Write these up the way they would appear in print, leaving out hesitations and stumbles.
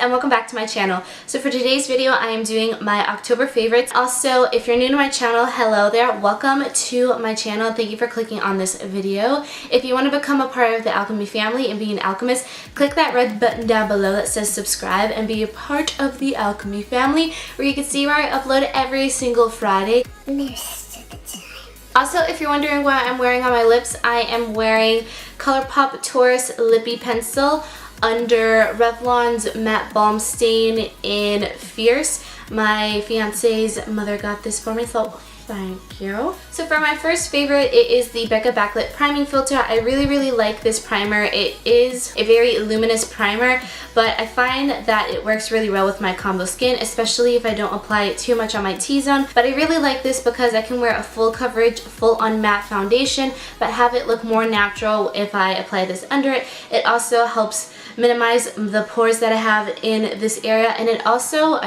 and welcome back to my channel. So for today's video I am doing my October favorites. Also, if you're new to my channel, hello there, welcome to my channel. Thank you for clicking on this video. If you want to become a part of the Alchemy family and be an alchemist, click that red button down below that says subscribe and be a part of the Alchemy family, where you can see where I upload every single Friday. Also, if you're wondering what I'm wearing on my lips, I am wearing Colourpop Taurs Lippie pencil under Revlon's matte balm stain in Fierce. My fiance's mother got this for me, so thank you. So for my first favorite, it is the Becca Backlit Priming Filter. I really like this primer. It is a very luminous primer, but I find that it works really well with my combo skin, especially if I don't apply it too much on my T-zone. But I really like this because I can wear a full coverage, full on matte foundation, but have it look more natural if I apply this under it. It also helps minimize the pores that I have in this area, and it also,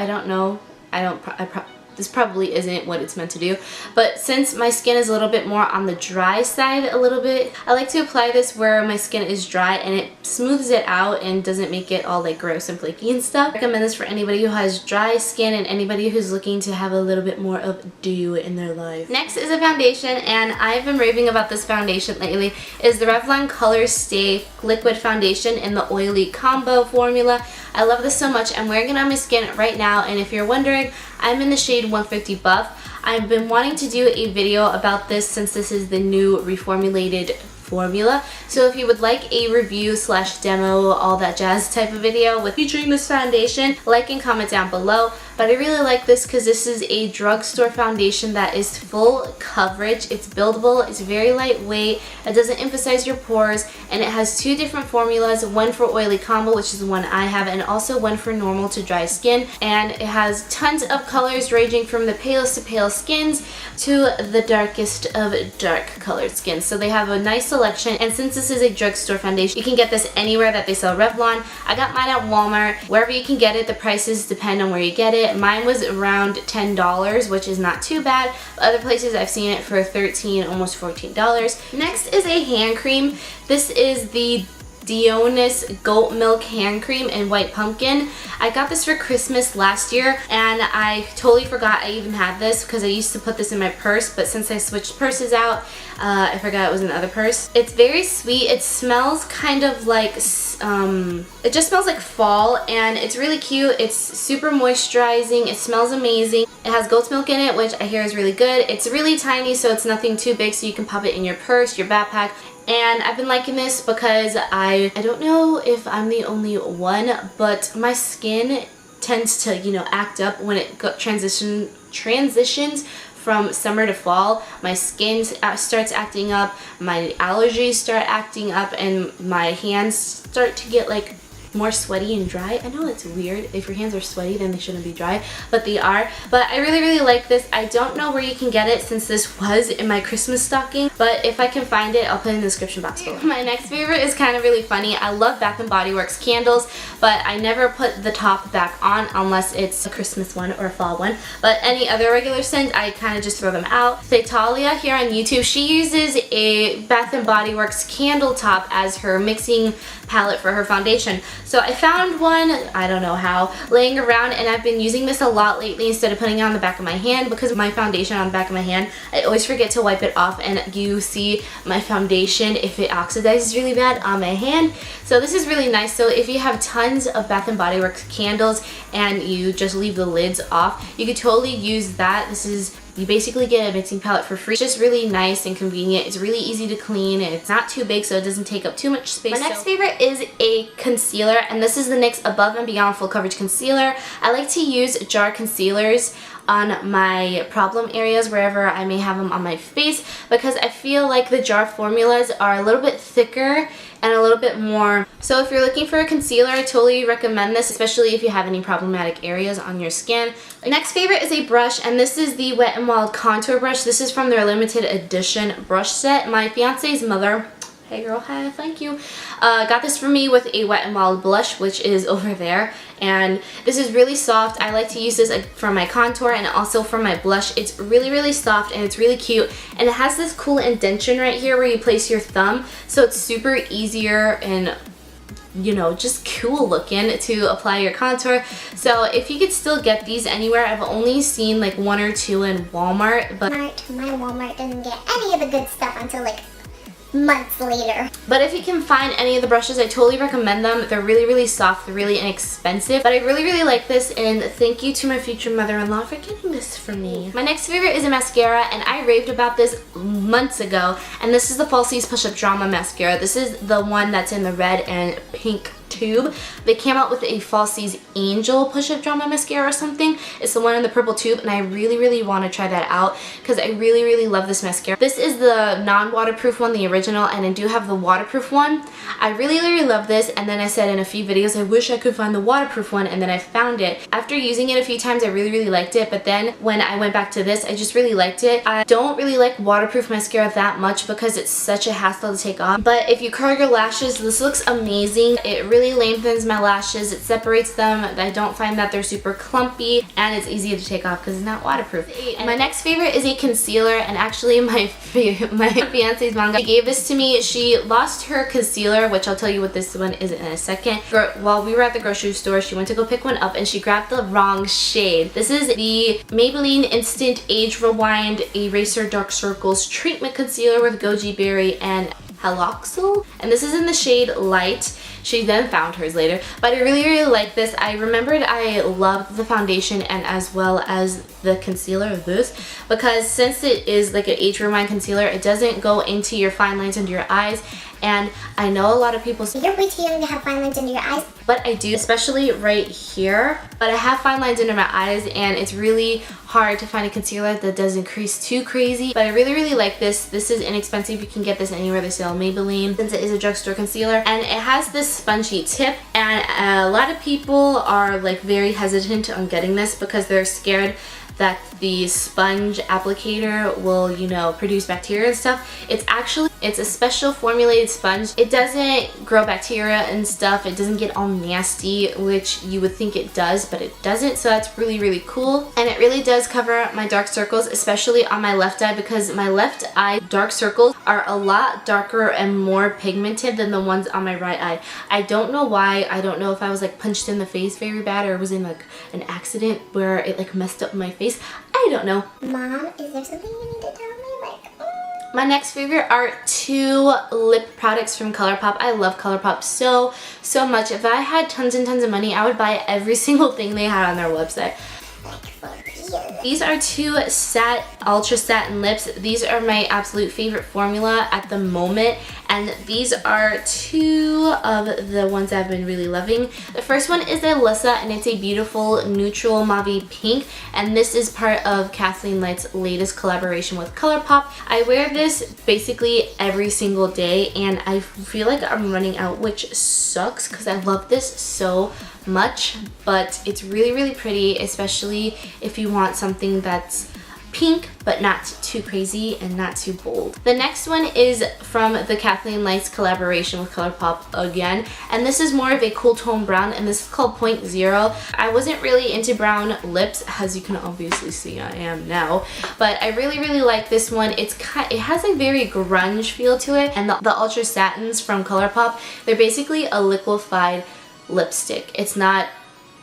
this probably isn't what it's meant to do, but since my skin is a little bit more on the dry side a little bit, I like to apply this where my skin is dry, and it smooths it out and doesn't make it all like gross and flaky and stuff. I recommend this for anybody who has dry skin and anybody who's looking to have a little bit more of dew in their life. Next is a foundation, and I've been raving about this foundation lately. It is the Revlon Color Stay Liquid Foundation in the Oily Combo formula. I love this so much. I'm wearing it on my skin right now, and if you're wondering, I'm in the shade 150 Buff. I've been wanting to do a video about this since this is the new reformulated formula. So if you would like a review / demo, all that jazz type of video with featuring this foundation, like and comment down below. But I really like this because this is a drugstore foundation that is full coverage. It's buildable, it's very lightweight, it doesn't emphasize your pores, and it has two different formulas, one for oily combo, which is the one I have, and also one for normal to dry skin. And it has tons of colors ranging from the palest of pale skins to the darkest of dark colored skins. So they have a nice selection, and since this is a drugstore foundation, you can get this anywhere that they sell Revlon. I got mine at Walmart. Wherever you can get it, the prices depend on where you get it. Mine was around $10, which is not too bad. Other places I've seen it for $13, almost $14. Next is a hand cream. This is the Dionys Goat Milk Hand Cream in White Pumpkin. I got this for Christmas last year, and I totally forgot I even had this because I used to put this in my purse, but since I switched purses out, I forgot it was in the other purse. It's very sweet. It smells kind of like, it just smells like fall, and it's really cute. It's super moisturizing. It smells amazing. It has goat's milk in it, which I hear is really good. It's really tiny, so it's nothing too big, so you can pop it in your purse, your backpack. And I've been liking this because I don't know if I'm the only one, but my skin tends to, you know, act up when it transitions from summer to fall. My skin starts acting up, my allergies start acting up, and my hands start to get like more sweaty and dry. I know it's weird. If your hands are sweaty, then they shouldn't be dry, but they are. But I really like this. I don't know where you can get it since this was in my Christmas stocking, but if I can find it, I'll put it in the description box below. My next favorite is kind of really funny. I love Bath & Body Works candles, but I never put the top back on unless it's a Christmas one or a fall one. But any other regular scent, I kind of just throw them out. Talia here on YouTube, she uses a Bath & Body Works candle top as her mixing palette for her foundation. So I found one, I don't know how, laying around, and I've been using this a lot lately instead of putting it on the back of my hand, because of my foundation on the back of my hand. I always forget to wipe it off, and you see my foundation, if it oxidizes really bad, on my hand. So this is really nice. So if you have tons of Bath & Body Works candles and you just leave the lids off, you could totally use that. You basically get a mixing palette for free. It's just really nice and convenient. It's really easy to clean. It's not too big, so it doesn't take up too much space. My next favorite is a concealer, and this is the NYX Above and Beyond Full Coverage Concealer. I like to use jar concealers on my problem areas, wherever I may have them on my face, because I feel like the jar formulas are a little bit thicker and a little bit more. So if you're looking for a concealer, I totally recommend this, especially if you have any problematic areas on your skin. Next favorite is a brush, and this is the Wet n Wild Contour Brush. This is from their limited edition brush set. My fiance's mother, hey girl, hi, thank you, got this for me with a Wet n Wild blush, which is over there, and this is really soft. I like to use this for my contour and also for my blush. It's really soft, and it's really cute, and it has this cool indentation right here where you place your thumb, so it's super easier and you know, just cool looking to apply your contour. So if you could still get these anywhere, I've only seen like 1 or 2 in Walmart, but my Walmart doesn't get any of the good stuff until like months later. But if you can find any of the brushes, I totally recommend them. They're really, really soft, they're really inexpensive, but I really, really like this, and thank you to my future mother-in-law for getting this for me. My next favorite is a mascara, and I raved about this months ago, and this is the Falsies Push-Up Drama Mascara. This is the one that's in the red and pink tube. They came out with a Falsies Angel Push-Up Drama Mascara or something. It's the one in the purple tube, and I really, really want to try that out because I really, really love this mascara. This is the non-waterproof one, the original, and I do have the waterproof one. I really, really love this, and then I said in a few videos, I wish I could find the waterproof one, and then I found it. After using it a few times, I really, really liked it, but then when I went back to this, I just really liked it. I don't really like waterproof mascara that much because it's such a hassle to take off, but if you curl your lashes, this looks amazing. It really lengthens my lashes, it separates them, I don't find that they're super clumpy, and it's easy to take off because it's not waterproof. And my next favorite is a concealer, and actually my fiance's manga gave this to me. She lost her concealer, which I'll tell you what this one is in a second. While we were at the grocery store, she went to go pick one up and she grabbed the wrong shade. This is the Maybelline Instant Age Rewind Eraser Dark Circles Treatment Concealer with Goji Berry and Haloxyl, and this is in the shade Light. She then found hers later, but I really, really like this. I remembered I loved the foundation and as well as the concealer of this, because since it is like an age rewind concealer, it doesn't go into your fine lines under your eyes, and I know a lot of people say you're way too young to have fine lines under your eyes, but I do, especially right here. But I have fine lines under my eyes, and it's really hard to find a concealer that doesn't crease too crazy. But I really, really like this. This is inexpensive. You can get this anywhere they sell Maybelline, since it is a drugstore concealer, and it has this spongy tip, and a lot of people are like very hesitant on getting this because they're scared that the sponge applicator will, you know, produce bacteria and stuff. It's a special formulated sponge. It doesn't grow bacteria and stuff. It doesn't get all nasty, which you would think it does, but it doesn't. So that's really, really cool. And it really does cover my dark circles, especially on my left eye, because my left eye dark circles are a lot darker and more pigmented than the ones on my right eye. I don't know why. I don't know if I was like punched in the face very bad or it was in like an accident where it like messed up my face. I don't know. Mom, is there something you need to tell me? Like, My next favorite are 2 lip products from Colourpop. I love Colourpop so, so much. If I had tons and tons of money, I would buy every single thing they had on their website. These are 2 ultra satin lips. These are my absolute favorite formula at the moment, and these are 2 of the ones I've been really loving. The first one is Alyssa, and it's a beautiful neutral mauve pink, and this is part of Kathleen Light's latest collaboration with Colourpop. I wear this basically every single day, and I feel like I'm running out, which sucks because I love this so much, but it's really, really pretty, especially if you want something that's pink but not too crazy and not too bold. The next one is from the Kathleen Light's collaboration with Colourpop again, and this is more of a cool tone brown, and this is called 0.0. I wasn't really into brown lips, as you can obviously see I am now, but I really, really like this one. It has a very grunge feel to it, and the Ultra Satins from Colourpop, they're basically a liquefied lipstick. It's not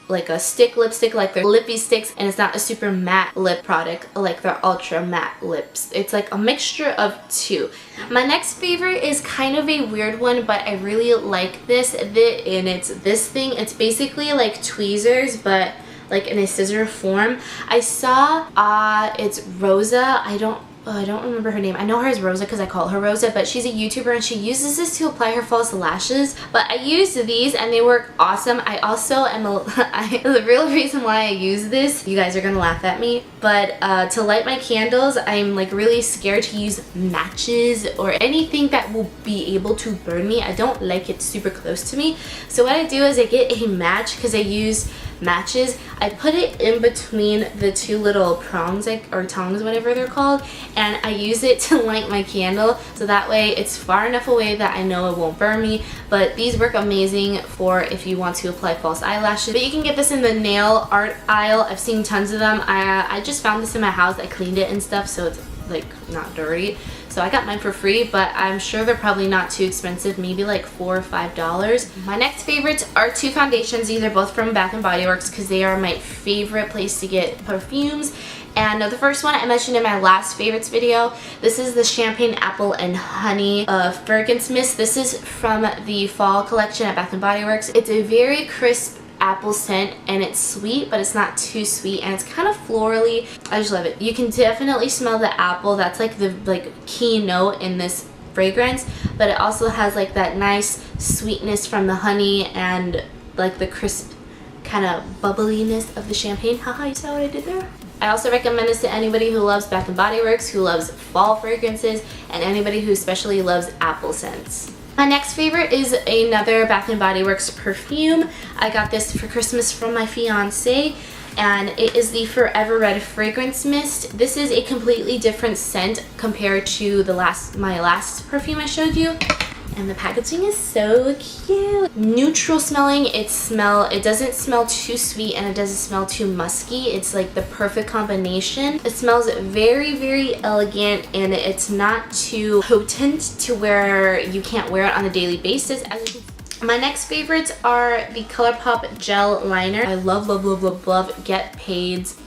like a stick lipstick like their Lippie sticks, and it's not a super matte lip product like their ultra matte lips. It's like a mixture of 2. My next favorite is kind of a weird one, but I really like this, and it's this thing. It's basically like tweezers, but like in a scissor form. I saw it's Rosa. I don't remember her name. I know her as Rosa because I call her Rosa, but she's a YouTuber and she uses this to apply her false lashes. But I used these and they work awesome. I also am the real reason why I use this, you guys are gonna laugh at me, but to light my candles, I'm like really scared to use matches or anything that will be able to burn me. I don't like it super close to me. So what I do is I get a match, because I use matches. I put it in between the 2 little prongs, or tongs, whatever they're called, and I use it to light my candle, so that way it's far enough away that I know it won't burn me. But these work amazing for if you want to apply false eyelashes. But you can get this in the nail art aisle. I've seen tons of them. I just found this in my house. I cleaned it and stuff, so it's like not dirty. So I got mine for free, but I'm sure they're probably not too expensive, maybe like $4 or $5. My next favorites are two foundations. These are both from Bath & Body Works because they are my favorite place to get perfumes. And the first one I mentioned in my last favorites video. This is the Champagne Apple and Honey Fragrance Mist. This is from the fall collection at Bath & Body Works. It's a very crisp apple scent, and it's sweet, but it's not too sweet, and it's kind of florally. I just love it. You can definitely smell the apple. That's like the key note in this fragrance, but it also has like that nice sweetness from the honey and like the crisp kind of bubbliness of the champagne. Haha, you saw what I did there? I also recommend this to anybody who loves Bath & Body Works, who loves fall fragrances, and anybody who especially loves apple scents. My next favorite is another Bath & Body Works perfume. I got this for Christmas from my fiance, and it is the Forever Red Fragrance Mist. This is a completely different scent compared to my last perfume I showed you. And the packaging is so cute. Neutral smelling. It doesn't smell too sweet, and it doesn't smell too musky. It's like the perfect combination. It smells very, very elegant, and it's not too potent to where you can't wear it on a daily basis. My next favorites are the Colourpop Gel Liner. I love, love, love, love, love Get Paid's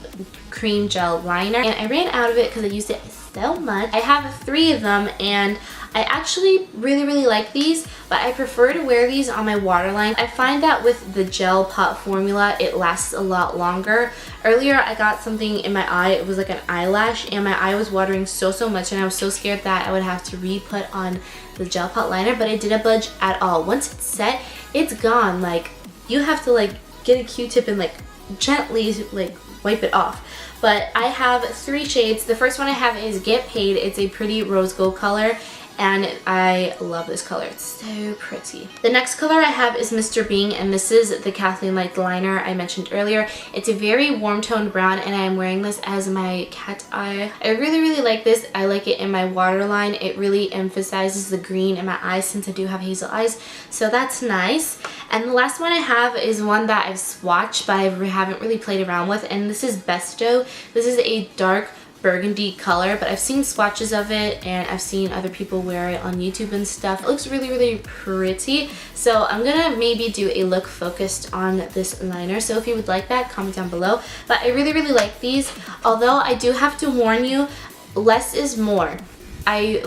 Cream Gel Liner, and I ran out of it because I used it so much. I have 3 of them, and I actually really, really like these, but I prefer to wear these on my waterline. I find that with the gel pot formula, it lasts a lot longer. Earlier, I got something in my eye. It was like an eyelash, and my eye was watering so much, and I was so scared that I would have to re-put on the gel pot liner, but it didn't budge at all. Once it's set, it's gone. Like, you have to like get a Q-tip and like gently like wipe it off. But I have 3 shades. The first one I have is Get Paid. It's a pretty rose gold color, and I love this color. It's so pretty. The next color I have is Mr. Bing, and this is the Kathleen Light liner I mentioned earlier. It's a very warm toned brown, and I am wearing this as my cat eye. I really, really like this. I like it in my waterline. It really emphasizes the green in my eyes since I do have hazel eyes, so that's nice. And the last one I have is one that I've swatched, but I haven't really played around with, and this is Besto. This is a dark burgundy color, but I've seen swatches of it, and I've seen other people wear it on YouTube and stuff. It looks really, really pretty, so I'm gonna maybe do a look focused on this liner. So if you would like that, comment down below. But I really, really like these, although I do have to warn you, less is more. I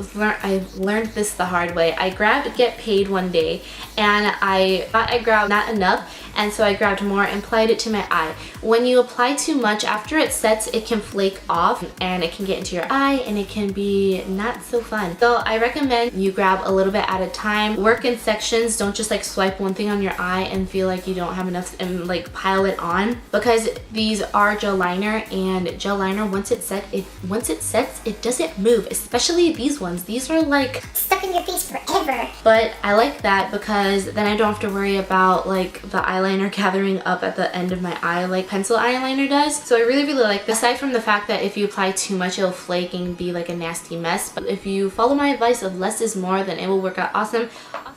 learned this the hard way. I grabbed Get Paid one day, and I thought I grabbed not enough, and so I grabbed more and applied it to my eye. When you apply too much, after it sets, it can flake off, and it can get into your eye, and it can be not so fun. So I recommend you grab a little bit at a time. Work in sections. Don't just like swipe one thing on your eye and feel like you don't have enough and like pile it on, because these are gel liner, and gel liner, once it sets, it doesn't move, especially these ones. These are like stuck in your face forever. But I like that because then I don't have to worry about like the eyeliner gathering up at the end of my eye like pencil eyeliner does. So I really, really like this, aside from the fact that if you apply too much, it'll flake and be like a nasty mess. But if you follow my advice of less is more, then it will work out awesome.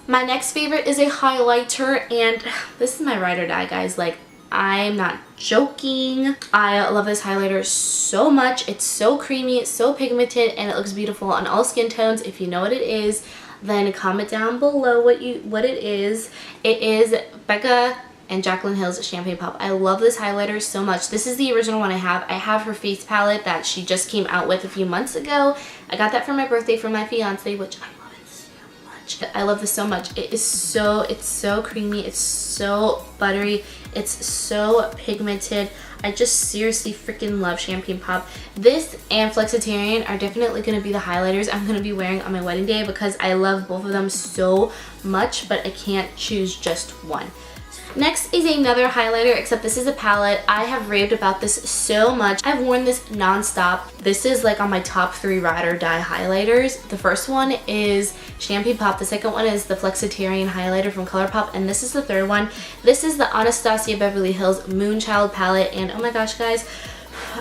My next favorite is a highlighter, and this is my ride or die, guys. Like, I'm not joking. I love this highlighter so much. It's so creamy, it's so pigmented, and it looks beautiful on all skin tones. If you know what it is, then comment down below what it is. It is Becca and Jaclyn Hill's Champagne Pop. I love this highlighter so much. This is the original one I have. I have her face palette that she just came out with a few months ago. I got that for my birthday from my fiance, which I love it so much. I love this so much. It's so creamy, it's so buttery, it's so pigmented. I just seriously freaking love Champagne Pop. This and Flexitarian are definitely going to be the highlighters I'm going to be wearing on my wedding day, because I love both of them so much, but I can't choose just one. Next is another highlighter, except this is a palette. I have raved about this so much. I've worn this non-stop. This is like on my top 3 ride or die highlighters. The first one is Champagne Pop. The second one is the Flexitarian highlighter from Colourpop, and this is the third one. This is the Anastasia Beverly Hills Moonchild palette, and oh my gosh, guys,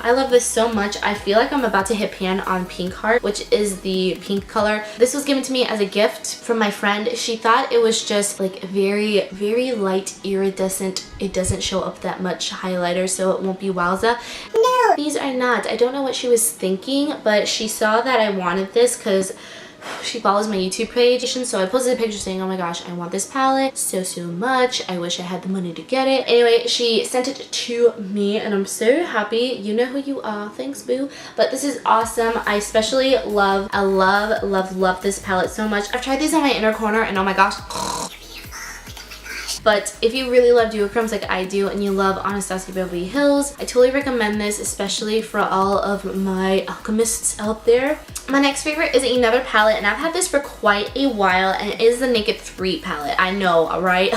I love this so much. I feel like I'm about to hit pan on Pink Heart, which is the pink color. This was given to me as a gift from my friend. She thought it was just like very, very light iridescent. It doesn't show up that much highlighter, so it won't be wowza. No! These are not. I don't know what she was thinking, but she saw that I wanted this because she follows my YouTube page, so I posted a picture saying, oh my gosh, I want this palette so much. I wish I had the money to get it. Anyway, she sent it to me and I'm so happy. You know who you are. Thanks, boo. But this is awesome. I especially love, I love this palette so much. I've tried these on my inner corner and oh my gosh. But if you really love duochromes like I do and you love Anastasia Beverly Hills, I totally recommend this, especially for all of my alchemists out there. My next favorite is another palette, and I've had this for quite a while, and it is the Naked 3 palette. I know, right?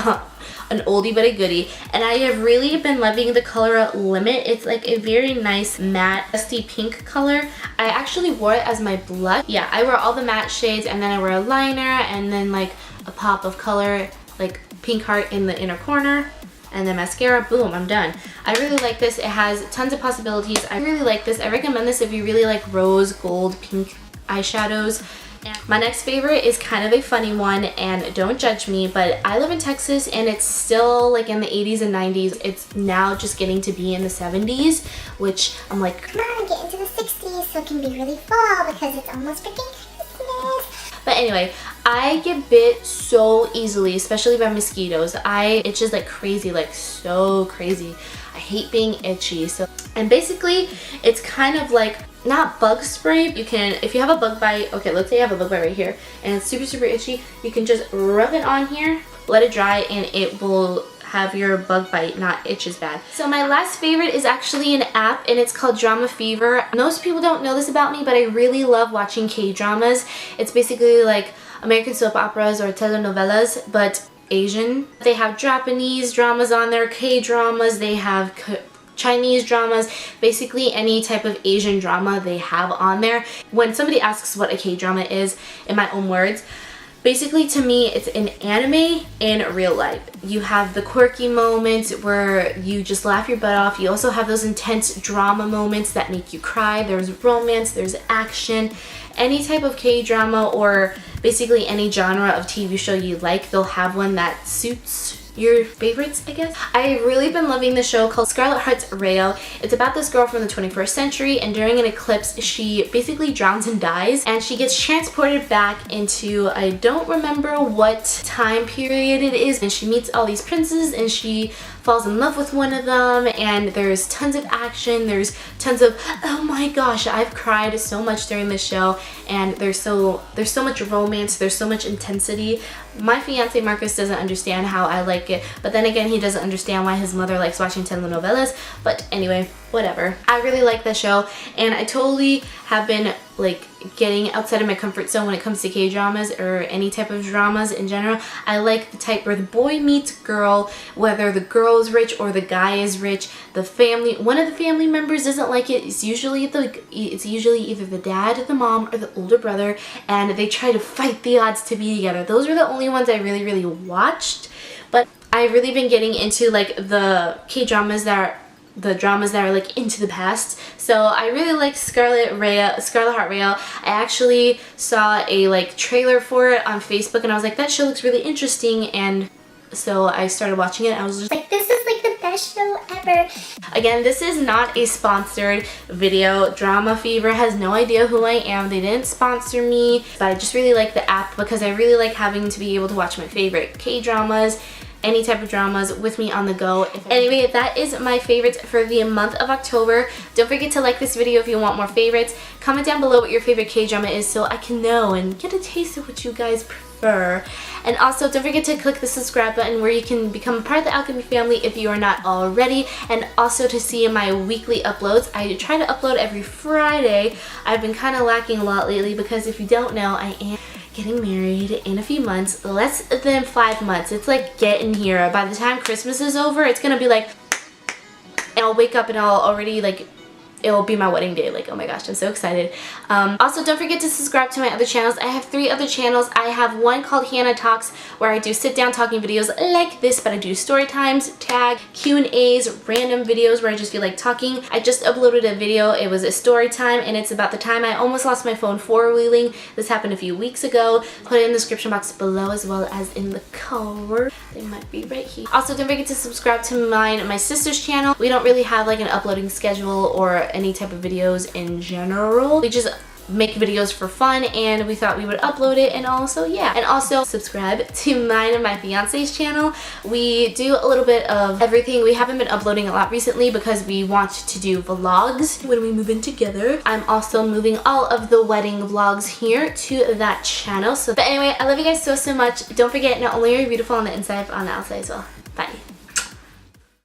An oldie but a goodie, and I have really been loving the color Limit. It's like a very nice matte dusty pink color. I actually wore it as my blush. Yeah, I wear all the matte shades, and then I wear a liner, and then like a pop of color, like Pink Heart in the inner corner, and then mascara. Boom, I'm done. I really like this. It has tons of possibilities. I really like this. I recommend this if you really like rose gold pink eyeshadows. And my next favorite is kind of a funny one, and don't judge me, but I live in Texas and it's still like in the 80s and 90s. It's now just getting to be in the 70s, which I'm like, come on, get into the 60s so it can be really fall because it's almost freaking Christmas. but anyway, I get bit so easily, especially by mosquitoes. I itches like crazy, like so crazy. I hate being itchy. And basically, it's kind of like, not bug spray. You can, if you have a bug bite, okay, let's say you have a bug bite right here and it's super itchy, you can just rub it on here, let it dry, and it will have your bug bite not itch as bad. So my last favorite is actually an app, and it's called Drama Fever. Most people don't know this about me, but I really love watching K-dramas. It's basically like American soap operas or telenovelas, but Asian. They have Japanese dramas on there, K-dramas, they have Chinese dramas, basically any type of Asian drama they have on there. When somebody asks what a K-drama is, in my own words, basically to me it's an anime in real life. You have the quirky moments where you just laugh your butt off. You also have those intense drama moments that make you cry. There's romance, there's action. Any type of K-drama or basically any genre of TV show you like, they'll have one that suits your favorites, I guess. I've really been loving the show called Scarlet Heart's Rayo. It's about this girl from the 21st century, and during an eclipse she basically drowns and dies, and she gets transported back into, I don't remember what time period it is, and she meets all these princes and she falls in love with one of them, and there's tons of action, there's tons of, oh my gosh, I've cried so much during this show, and there's so much romance, there's so much intensity. My fiance Marcus doesn't understand how I like it, but then again he doesn't understand why his mother likes watching telenovelas, but anyway, whatever. I really like the show, and I totally have been like getting outside of my comfort zone when it comes to K-dramas or any type of dramas in general. I like the type where the boy meets girl, whether the girl is rich or the guy is rich. The family, one of the family members doesn't like it. It's usually either the dad, the mom, or the older brother, and they try to fight the odds to be together. Those are the only ones I really watched. But I've really been getting into like the K-dramas that are the dramas that are like into the past. So I really like Scarlet Heart Rayo. I actually saw a like trailer for it on Facebook and I was like, that show looks really interesting, and so I started watching it. I was just like, this is like the best show ever. Again, this is not a sponsored video. Drama Fever has no idea who I am. They didn't sponsor me, but I just really like the app because I really like having to be able to watch my favorite K-dramas, any type of dramas with me on the go. Anyway, that is my favorites for the month of October. Don't forget to like this video if you want more favorites. Comment down below what your favorite K-drama is so I can know and get a taste of what you guys prefer. And also, don't forget to click the subscribe button where you can become a part of the Alchemy family if you are not already, and also to see my weekly uploads. I try to upload every Friday. I've been kind of lacking a lot lately because if you don't know, I am getting married in a few months, less than 5 months. It's like getting here. By the time Christmas is over, it's gonna be like, and I'll wake up and I'll already like it'll be my wedding day. Like, oh my gosh, I'm so excited. Also, don't forget to subscribe to my other channels. I have 3 other channels. I have one called Hannah Talks, where I do sit down talking videos like this, but I do story times, tag, Q&As, random videos where I just feel like talking. I just uploaded a video. It was a story time, and it's about the time I almost lost my phone 4-wheeling. This happened a few weeks ago. Put it in the description box below as well as in the card. They might be right here. Also, don't forget to subscribe to my sister's channel. We don't really have like an uploading schedule or any type of videos in general. We just make videos for fun, and we thought we would upload it. And also, yeah, and also subscribe to mine and my fiance's channel. We do a little bit of everything. We haven't been uploading a lot recently because we want to do vlogs when we move in together. I'm also moving all of the wedding vlogs here to that channel. So, but anyway, I love you guys so much. Don't forget, not only are you beautiful on the inside, but on the outside as well. Bye.